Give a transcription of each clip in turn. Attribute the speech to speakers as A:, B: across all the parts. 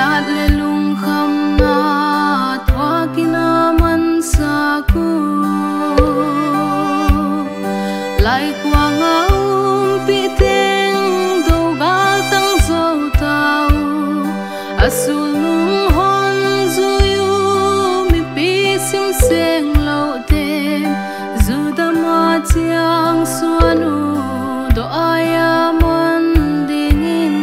A: yat le lung kham na thwa kina man sa ku lai kwa ngau pi teng do gal tang zo tau asul nung hon zu yu mi pi sim seng lo tem zu da ma chiang suanu do aya man dingin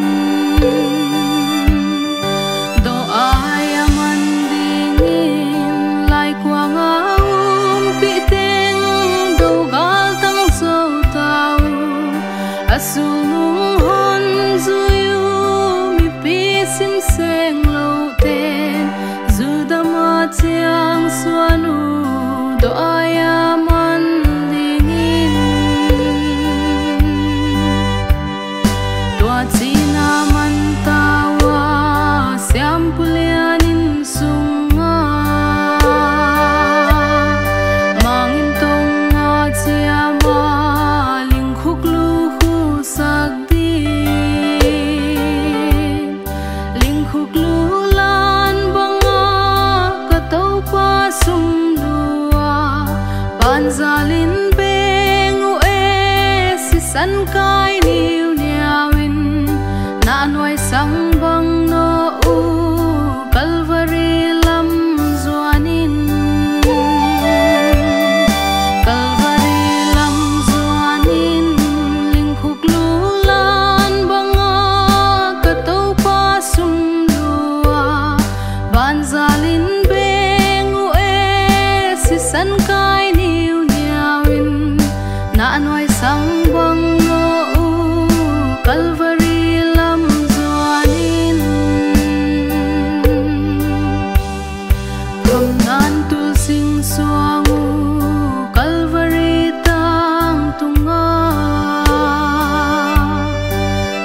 A: do aya man dingin lai kwa ngau pi teng do gal tang zo tau asul nung hon zu yu mi pi sim seng lo ten zu da ma chiang suanu do aya man dingin tua china man tawa siam pulianin sunga mangin tonga chiama ling khuk lu khu sak di ling khuk lu lan banga ka to pa sum lua ban zalin bengu e si san kai niu niawin na noi sang bang no u Calvary lam zuanin Calvary lam zuanin ling khuk lu lan banga ka to pa sum lua ban zalin bengu e si san kai niu niawin na noi sang bang no u Calvary lam zuanin kham nan tul sing suangu Calvary tang tunga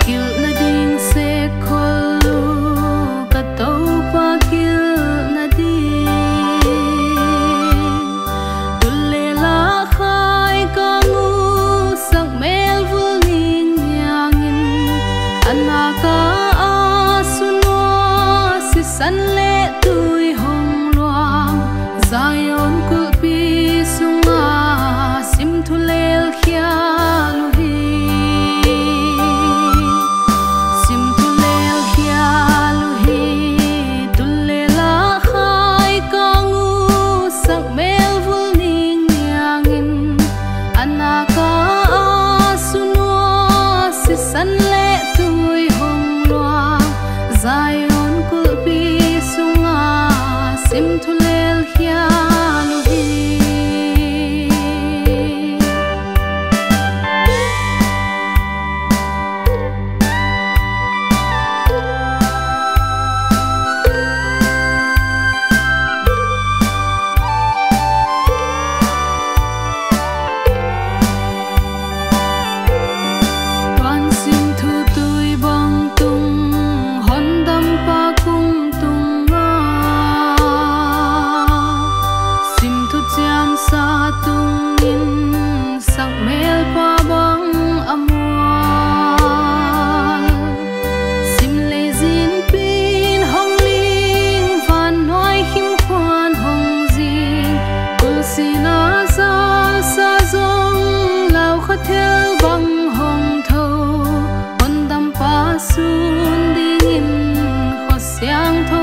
A: kil na ding se kholu ka to pa kil na ding tulle la khai ka ngu sak mel vul ning nyangin anaka asunwa si san le tui hong luang Zion kul pi sunga sim thulel khia lu hi sim thulel khia lu hi tulle la khai ka ngu sak mel vul ning nyangin anaka asunwa si san le tui hong luang Zion kul pi sunga sim thulel khia lu hi Tuan sim thu tui bang tung hon dam pa kung tung nga sim thu chiam sa tung in sak mel pa bang amual sim le zin pin hong ling van noi him khoan hong zin kul sina zal sa zong lau kha thel bang hong tho hon dam pa sun ding in kho siang tho